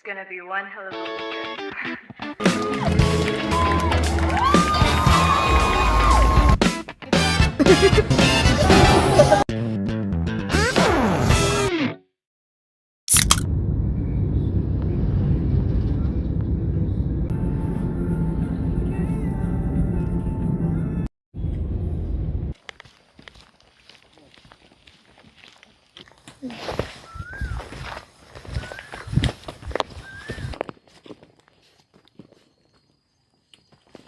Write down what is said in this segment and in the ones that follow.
gonna be one hell of a weekend.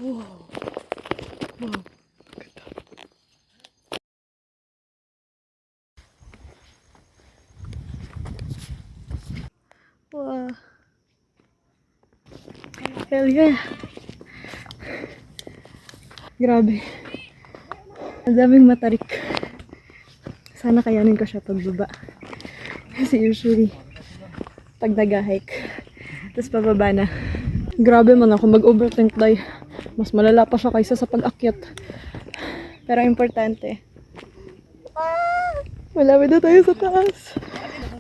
Wow. Wow. Wow. Hell yeah. Grabe. Ang daming matarik. Sana kayanin ko siya pagbaba. Kasi usually, pag nag-hike, tapos pababa na. Grabe man ako mag-overthink day. Mas malala pa siya kaysa sa pag-akyat. Pero importante, malapit na tayo sa taas.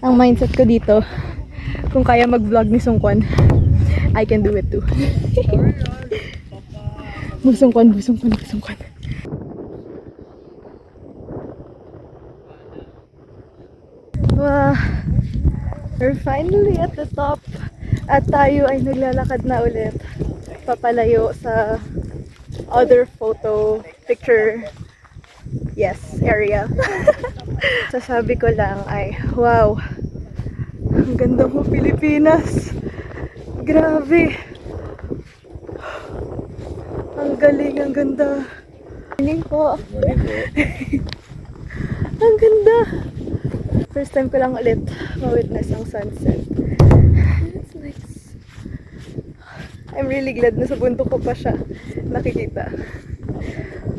Ang mindset ko dito, kung kaya mag-vlog ni Sungkwan, I can do it too. Busungkwan. Wow, we're finally at the top. At tayo ay naglalakad na ulit papalayo sa other picture, area. Sasabi ko lang ay, wow, ang ganda mo Pilipinas. Grabe. Ang galing, ang ganda. Morning po. Ang ganda. First time ko lang ulit ma-witness ang sunset. It's nice. I'm really glad na sa bundok ko pa siya nakikita.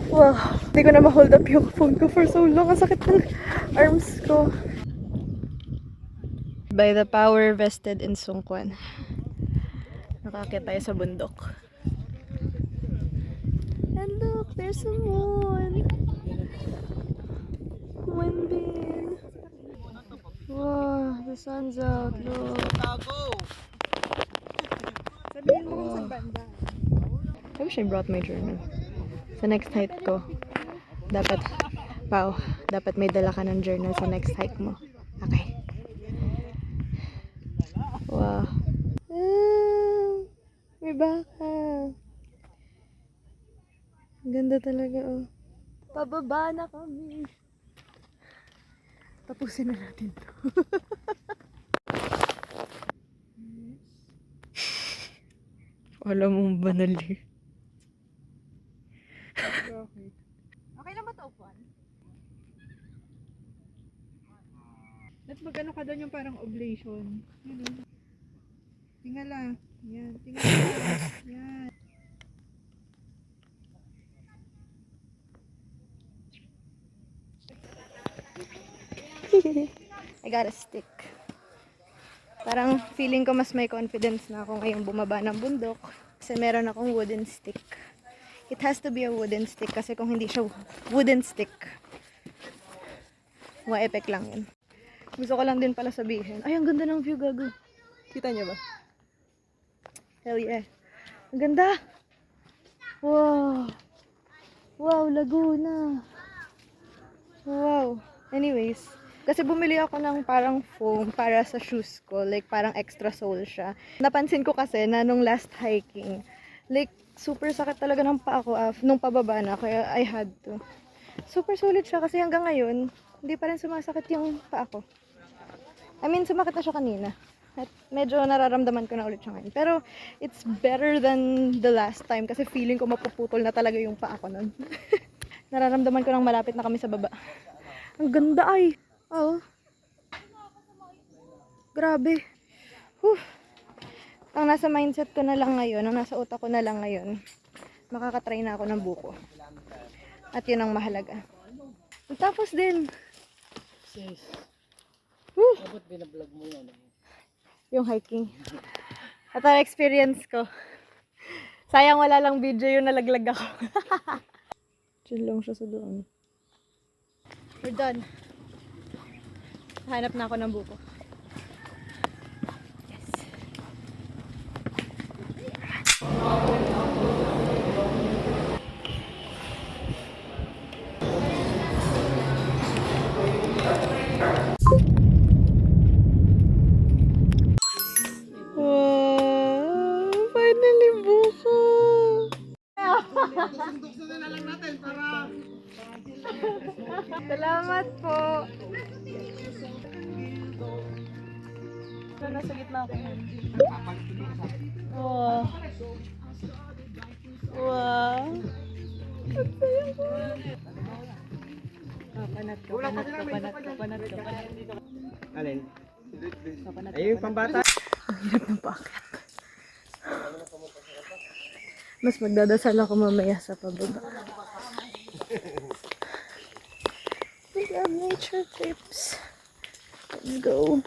Wow. Hindi ko na ma-hold up yung phone ko for so long. Ang sakit ng arms ko. By the power vested in Sungkwan, nakakita tayo sa bundok. And look, there's a moon. Moonbeam. Wow, the sun's out. Look. Wow. I wish I brought my journal. Sa next hike ko, dapat may dala ka ng journal sa next hike mo. Okay. Wow. May baka. Ganda talaga, oh. Pababa na kami. Tapusin na natin to. Alam mong banal eh. Okay lang ba ito, upuan? Let's mag-ano ka doon yung parang oblation. Yun. Tingala. Yan. Tingala. Yan. I got a stick. Parang feeling ko mas may confidence na ako ngayong bumaba ng bundok. Kasi meron akong wooden stick. It has to be a wooden stick kasi kung hindi siya wooden stick, wa-epic lang yun. Gusto ko lang din pala sabihin. Ay, ang ganda ng view, gago. Kita niyo ba? Hell yeah. Ang ganda! Wow! Wow, Laguna! Wow! Anyways, kasi bumili ako ng parang foam para sa shoes ko. Like, parang extra sole siya. Napansin ko kasi na nung last hiking, like, super sakit talaga ng paa ko nung pababa na. Kaya I had to. Super solid siya kasi hanggang ngayon, hindi pa rin sumasakit yung paa ko. I mean, sumakit na siya kanina. At medyo nararamdaman ko na ulit siya ngayon. Pero, it's better than the last time kasi feeling ko mapuputol na talaga yung paa ko nun. Nararamdaman ko nang malapit na kami sa baba. Ang ganda ay! Oh. Grabe. Whew. Ang nasa mindset ko na lang ngayon, ang nasa utak ko na lang ngayon, makakatry na ako ng buko. At yun ang mahalaga. Tapos din. Sis, Whew. dapat binablog mo yan. Yung hiking. At ang experience ko. Sayang wala lang video yung nalaglag ako. Chill lang siya sa doon. We're done. Hanap na ako ng buko. Yes. Salamat po. Nasa gitna ako. Oh. Wow. Kapanat. Alin? Ayun, pambata. Ang hirap ng paakyat. Mas magdadasal ako mamaya sa pababa. We have nature trips. Let's go.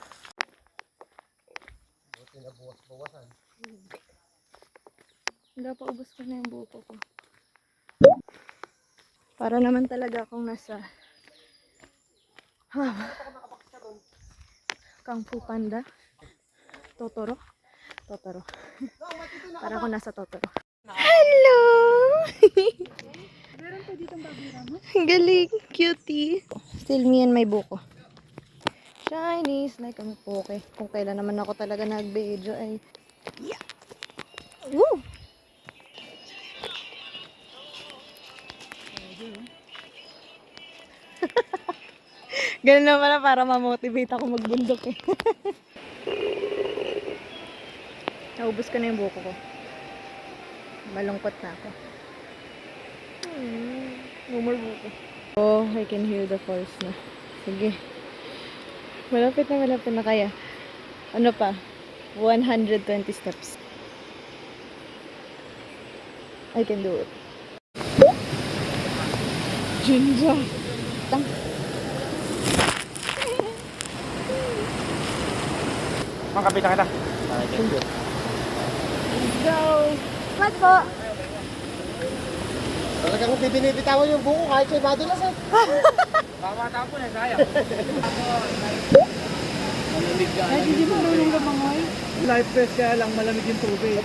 Hindi pa ubos ko na yung buko ko. Para naman talaga akong nasa Kung Fu Panda. Totoro. Para ako nasa Totoro. Hello! Meron pa dito bago ramo? Galing, cutie. Still me and my buko. Chinese, like kami poke. Kung kailan naman ako talaga nag-video ay... Yeah! Woo! Ganun naman pala para ma-motivate ako magbundok eh. Naubos ko na yung buko ko. Malungkot na ako. No more buko. Oh, I can hear the falls na. Sige. Malapit na kaya. Ano pa? 120 steps. I can do it. Jinja. Tang. Mangkapita kita. Let's go. What po? Talaga kung bibinibitawan yung buko kahit sa'yo madulas eh. Pamata po na, sayang. Ay, hindi mo marunong lumangoy? Life vest kaya lang malamig yung tubig.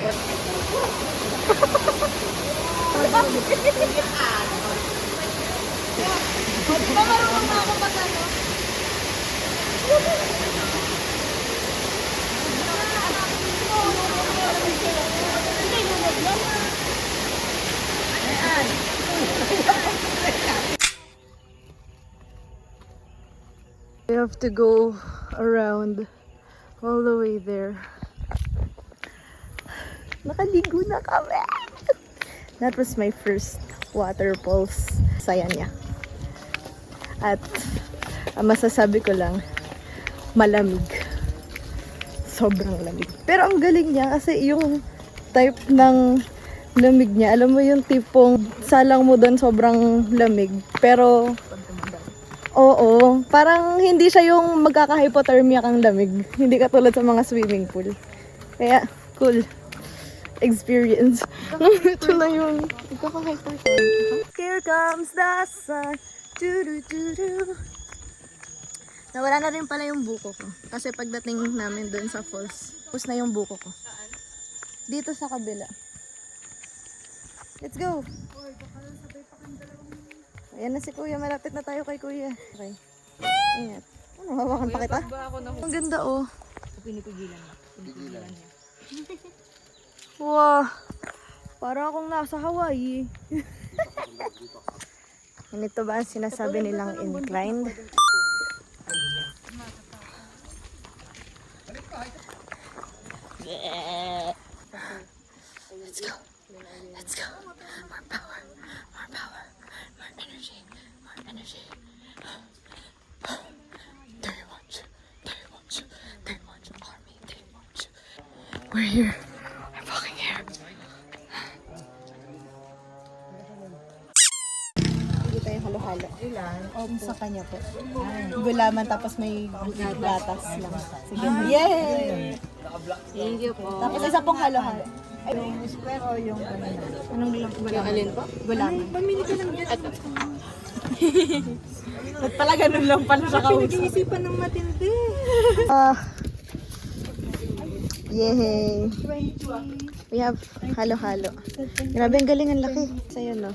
Di ba marunong na ako pag ano? We have to go around all the way there. Nakaligo na kami! That was my first waterfalls. Saya niya. At masasabi ko lang, malamig. Sobrang lamig. Pero ang galing niya kasi yung type ng lamig niya, alam mo yung tipong salang mo doon sobrang lamig. Pero oo, parang hindi siya yung magkaka-hypothermia kang lamig. Hindi katulad sa mga swimming pool. Kaya, cool experience. Ito na yung magkaka-hypothermia. Here comes the sun. Do-do-do-do. Nawala na rin pala yung buko ko. Kasi pagdating namin dun sa falls, tapos na yung buko ko. Dito sa kabila. Let's go! Ayan na si Kuya. Malapit na tayo kay Kuya. Okay. Ingat. Ano, hawakan pa kita? Ang ganda oh. Pinipigilan niya. Wow! Para akong nasa Hawaii. Ganito ba ang sinasabi nilang inclined? Let's go. Let's go. More power. More power. More energy. More energy. They want you. They want you. They want you. Army. They want you. We're here. We're fucking here. Hindi tayo halo-halo. Sa kanya po. Gulaman tapos may gatas lang. Sige. Yay! Thank you po. Tapos isa pong halo-halo. Yung square o yung ano? Anong lang? Yung alin po? Gulaman. Pamili ka lang dyan. Ba't pala ganun lang pala sa kausap? Nag-iisipan ng matindi. Yay! We have halo-halo. Grabe, ang galing, ang laki. Sa'yo, no?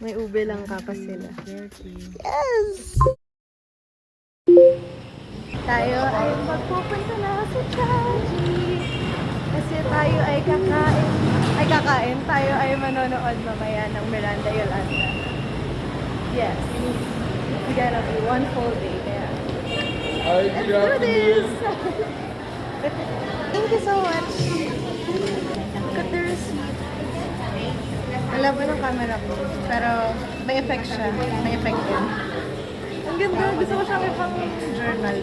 May ube lang kapas sila. Yes! Tayo ay magpupunta na sa Changi. Kasi tayo ay kakain. Tayo ay manonood mamaya ng Miranda Yolanda. Yes. gonna be one full day. Kaya, Ay, let's do this! Thank you so much. Look at the receipt. Alam mo ng camera ko, pero may effect siya. May effect din. Ang ganda. Gusto ko siya may pang journal.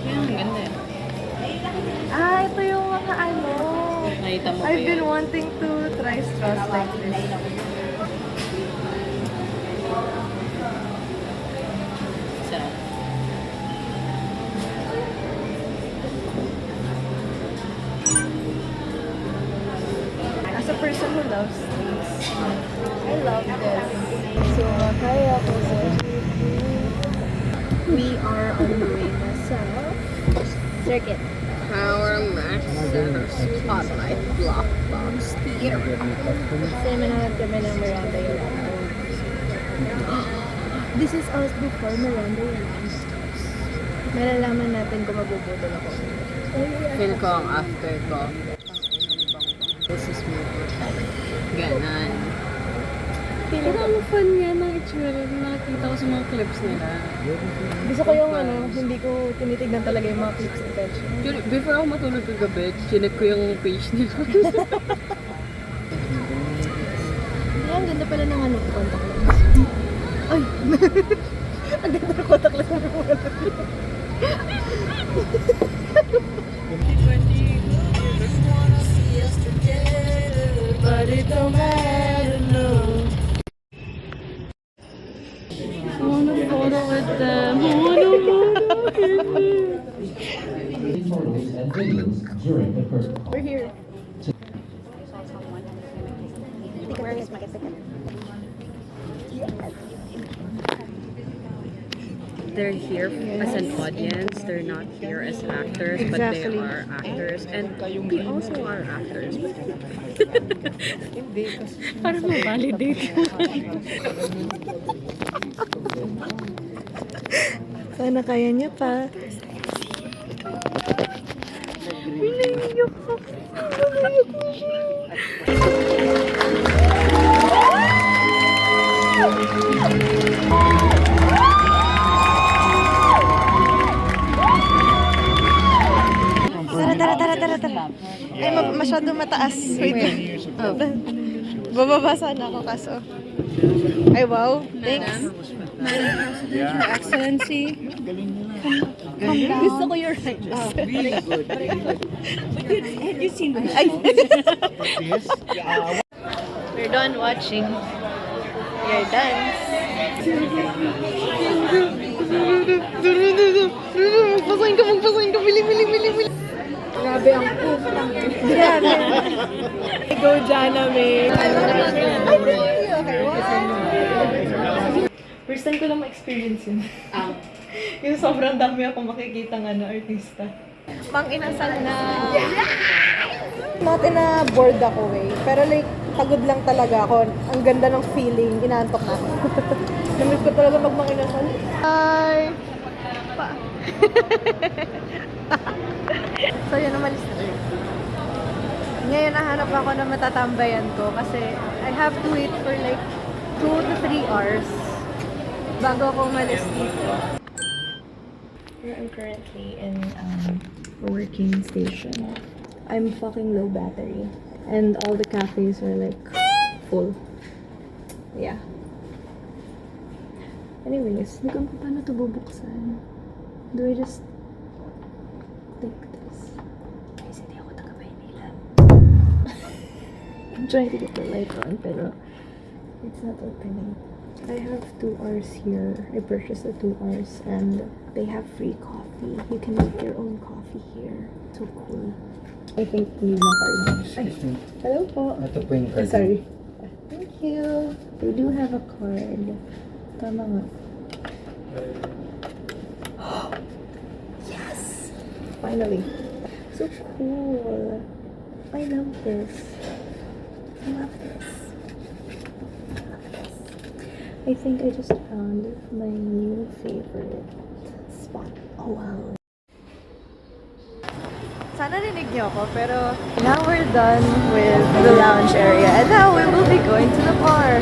Ang ganda eh. Ah, ito yung mga ano. Nakita mo I've been wanting to try straws like this. Sarap. As a person who loves these, I love this. So, kaya ko sa we are on the way na sa circuit. Power Max Spotlight Block Box Theater. Kasi manahanap kami ng Miranda Yolanda. This is us before Miranda Yolanda. Malalaman natin kung mabubudol ako. Feel ko ang after ko. This is me. Ganon. Pero ang fun nga ng itsura na nakita ko sa mga clips nila. Gusto ko yung ano, hindi ko tinitignan talaga yung mga clips ni Pech. Before ako matulog kagabi, chinek ko yung page nila. Ay, ang ganda pala ng ano, contact lens. Ay! Ang ganda ng contact lens mo. But it don't matter, no. I wanna photo with them. I wanna photos and videos during the first call. We're here. They're here as an audience. They're not here as actors, but they Exactly. are actors, and we also are actors. Para ma-validate. Sana kaya niya pa. Pinaiyak ko. Pinaiyak ko siya. Tara. Ay, masyado mataas. Wait. Bababa sana ako kaso. Ay, wow. Thanks. Your Excellency. Gusto ko your right. Have you seen this? Ay. We're done watching your dance. Magpasahin ka. Bili. Grabe ang proof ng Grabe. Go, Jana, May. Okay, first time ko lang ma-experience yun. Yung sobrang dami ako makikita ng artista. Pang-inasal na... Not in a bored ako way. Pero like, pagod lang talaga ako. Ang ganda ng feeling. Inaantok na ako. Namiss ko talaga pag mang-inasal. Hi! So yun, umalis na. Ngayon nahanap ako na matatambayan ko kasi I have to wait for like 2 to 3 hours bago ako umalis dito. I'm currently in a working station. I'm fucking low battery and all the cafes are like full. Yeah. Anyways, hindi ko alam paano ito bubuksan. Do I just like this? Guys, hindi ako taga Maynila. I'm trying to get the light on, pero it's not opening. I have 2 hours here. I purchased the 2 hours and they have free coffee. You can make your own coffee here. So cool. I think need na card. Ay, hello po. Ito po yung card. Sorry. Thank you. They do have a card. Tama nga. Yes! Finally. So cool. I love this. I love this. I think I just found my new favorite spot. Oh wow. Sana rinig niyo ako, pero now we're done with the lounge area and now we will be going to the bar.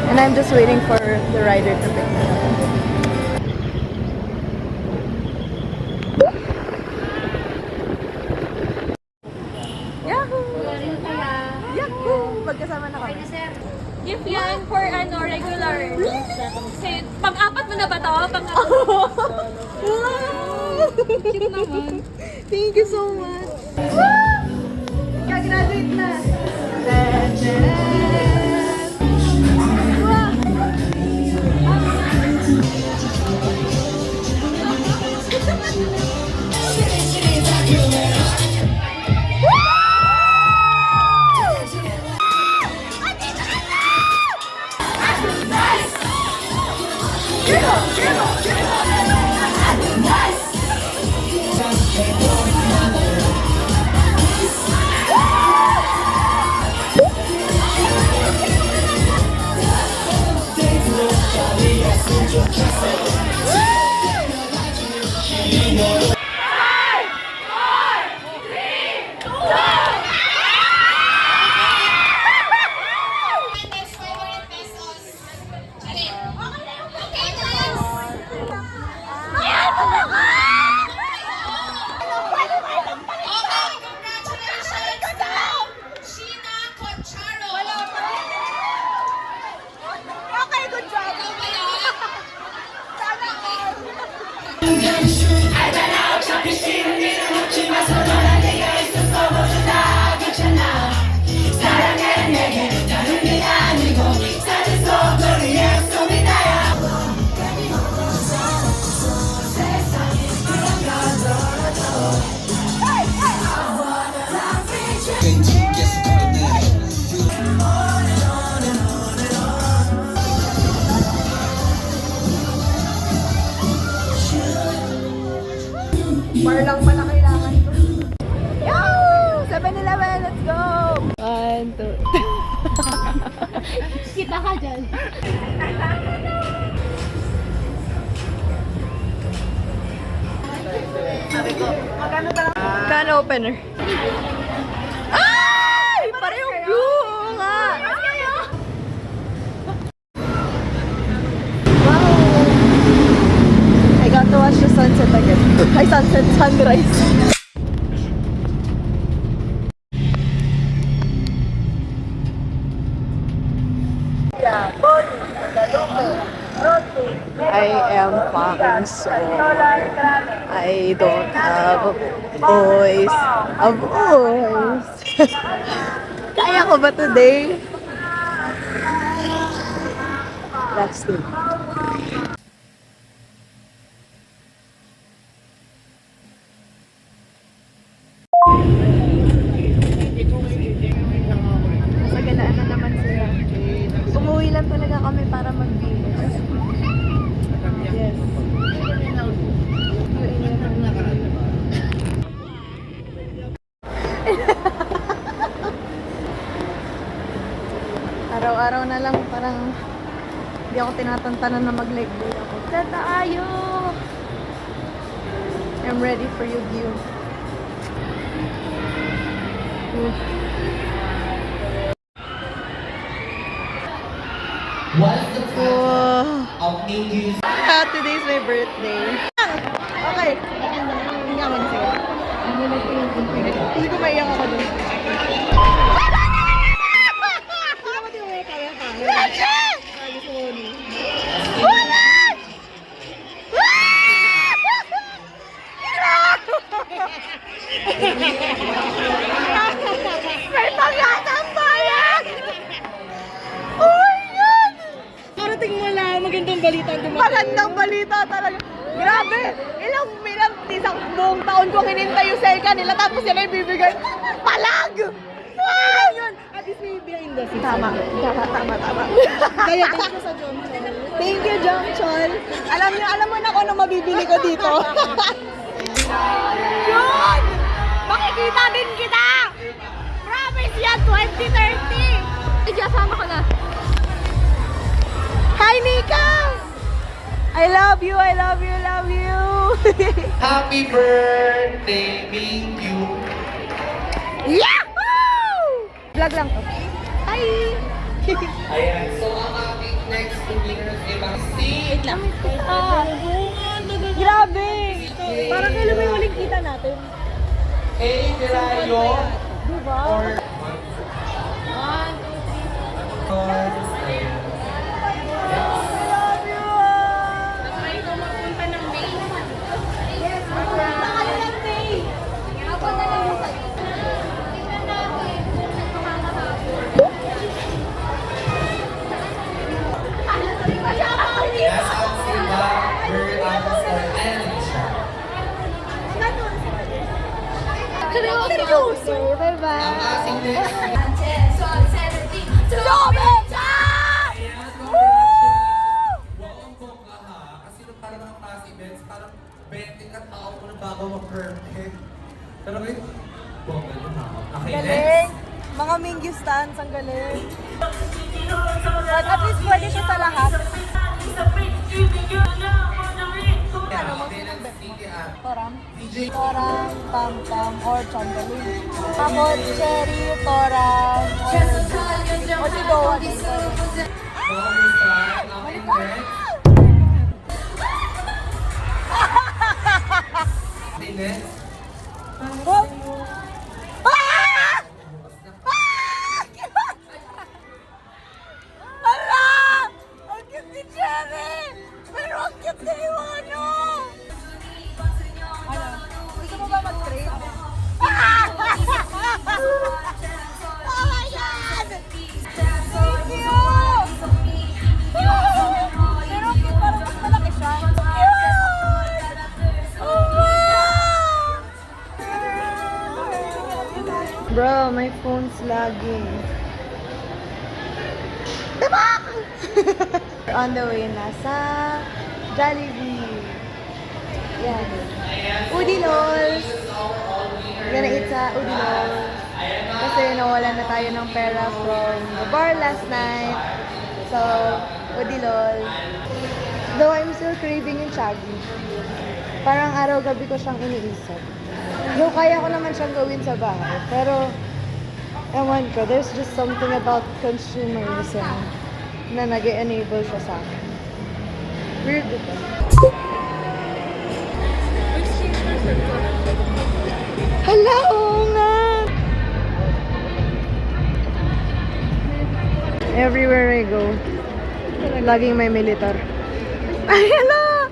And I'm just waiting for the rider to pick me up. Gift yan for regular. Kasi, pang-apat mo na ba to? Pang-apat. Wow! Cute naman. Thank you so much. Ka-graduate na. Bar lang pala kailangan ko. Yo! 7-Eleven, let's go! 1, 2. Kita ka dyan. Can opener. Ay! Parehong view! Oo nga! Wow! I got to watch the sunset again. Ay, sunset, sunrise. I am fucking sore. I don't have a voice. A voice. Kaya ko ba today? That's it. Nasa galaan na naman sila. Umuwi lang talaga kami para mag-bilis. Yes. Araw-araw na lang parang hindi ako tinatantanan na mag-leg day ako. Tata, ayo! I'm ready for you, view. What's the Wow. of New Year's? Today's my birthday. Okay. Hindi ako mag-sing. Hindi ko maiyak ako dun. May pagkatang bayan! Oh my God! Parating mo lang, magandang balita ang dumating. Magandang balita talaga. Grabe! Ilang isang buong taon ko hinintay yung selka nila tapos sila ibibigay. Palag! Ah! At least may behind the scenes. Tama. Kaya thank you sa John Chol. Thank you, John Chol. Alam mo na kung ano mabibili ko dito. Yun! Makikita din kita! Promise yan, 2030! Ay, sama ka na. Hi, Nika! I love you, I love you, love you! Happy birthday, Mingyu. Yahoo! Vlog lang to. Hi! Ayan, so ang ating next winners ay si Grabe! Parang kailan mo yung huling kita natin? A. Delayo Diba? or Kasi nung parang mga past events, parang 20 ka tao ko na bago mag-perfect. Pero ngayon, bongga yun ha. Okay, next. Galing! Mga Mingyu stands, ang galing. But at least pwede siya sa lahat. Ano mo Torang? Torang, tam-tam, or chandelier. Ako, cherry, torang, o sigaw. Bongga style. Okay, next. Okay, next. Oh! Hala! Ang cute ni Cherry! Pero ang cute ni Iwano! Ano? Gusto mo ba mag-trade? Oh my God! Thank you! Pero ang cute, parang mas malaki siya. Cute! Oh wow! Bro, my phone's lagging. Tabak! We're on the way na sa Jollibee. Yan. Udilos! We're gonna eat sa Udilos. Kasi nawalan na tayo ng pera from the bar last night. So, Udilos. Though I'm still craving yung Chaggy. Parang araw-gabi ko siyang iniisip. Though kaya ko naman siyang gawin sa bahay. Pero, ewan ko, there's just something about consumerism na nag-enable siya sa akin. Weird ito. Hala, oo nga! Everywhere I go, laging may militar. Ay, hala!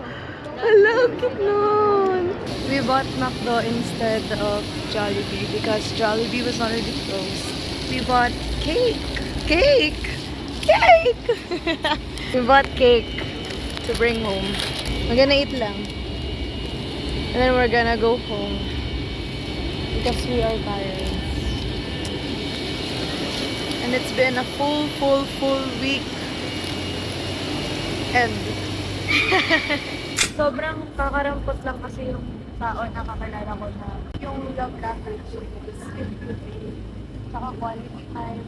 Hala, ang cute nun! We bought McDo instead of Jollibee because Jollibee was already closed. We bought cake! Cake! Cake! We bought cake to bring home. We're gonna eat lang. And then we're gonna go home because we are tired. And it's been a full week. And sobrang kakarampot lang kasi yung tao na kakilala ko na yung love language is saka quality time.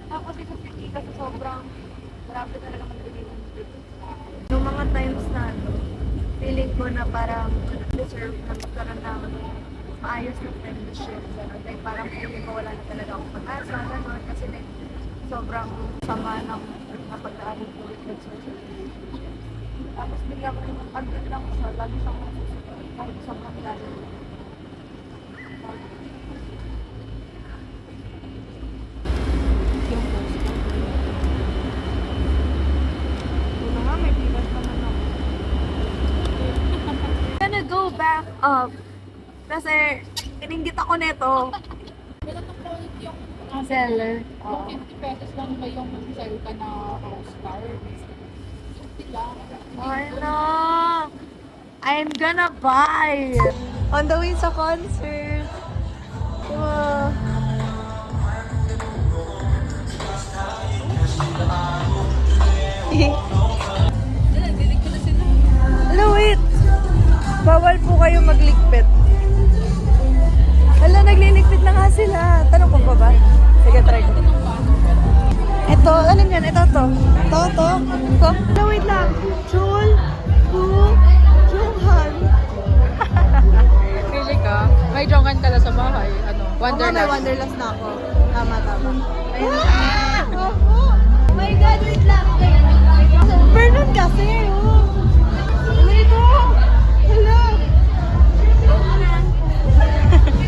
Tapos kasi kasi sobrang marami talaga mag-ibig. Yung mga times na feeling ko na parang deserve na magkaroon ng maayos na friendship. Like parang feeling ko wala na talaga akong pag-asa. Gano'n kasi like, sobrang sama ng napagdaanan ko with social media. Tapos bigla ko yung pag-good lang siya. Lagi siyang masusunod. Kahit sobrang lalo. Yung post ko. Ito nga, may bigas naman ako. Gonna go back up. Kasi, ininggit ako neto. Seller. Kung 50 pesos lang ba yung sell ka na rose card? 50 lang. I know. I'm gonna buy. On the way sa concert. Wow. Hello, wait. Bawal po kayo magligpit. Hala, nagliligpit na nga sila. Tanong ko ba ba? Sige, try ko. Ito, ano yan? Ito, to. Ito. Hala, wait lang. Chul, Bu, Junghan. Pili ka. May jongan ka na sa bahay. Ano? May Wanderlust na ako. Tama. Ayun. Oh my God, wait lang. Vernon kasi, oh. Ano ito? Hala.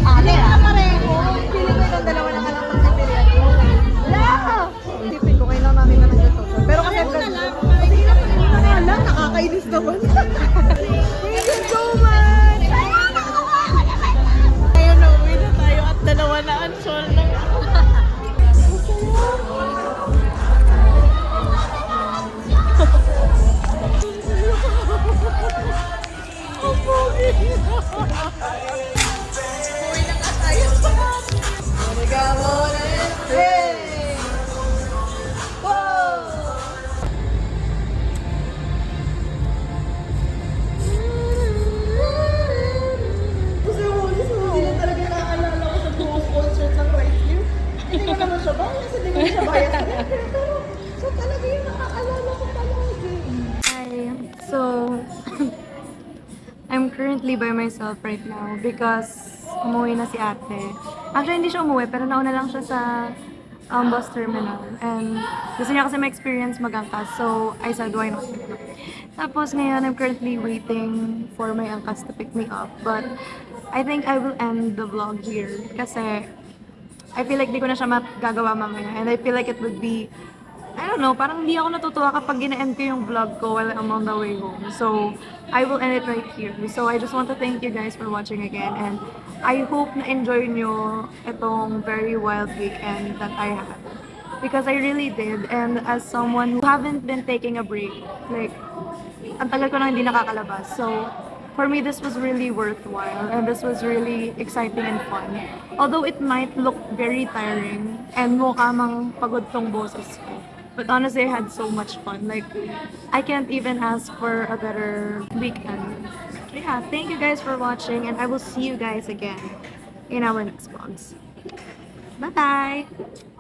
Ate, pareho. Pili ko itong dalawa na kalang pag-sipirian. Hala! Isipin ko, kailangan namin na nag-social. Pero kasi hala, nakakainis naman. Thank you so much! Ayun, nauwi na tayo at dalawa na ang sol lang. Ang pogi. naman siya bias, hindi naman siya bias. Pero, so talaga yung nakakaalala ko palagi. Hi. So, I'm currently by myself right now because umuwi na si ate. Actually, hindi siya umuwi, pero nauna lang siya sa bus terminal. And gusto niya kasi ma-experience mag-angkas. So, I said, why not? Tapos ngayon, I'm currently waiting for my angkas to pick me up. But I think I will end the vlog here kasi I feel like di ko na siya magagawa mamaya. And I feel like it would be, I don't know, parang hindi ako natutuwa kapag gina-end ko yung vlog ko while I'm on the way home. So, I will end it right here. So, I just want to thank you guys for watching again. And I hope na enjoy nyo itong very wild weekend that I had. Because I really did. And as someone who haven't been taking a break, like, ang tagal ko na hindi nakakalabas. So, for me, this was really worthwhile. And this was really exciting and fun. Although it might look very tiring and mukha mang pagod tong boses ko. But honestly, I had so much fun. Like, I can't even ask for a better weekend. Yeah, thank you guys for watching, and I will see you guys again in our next vlogs. Bye-bye!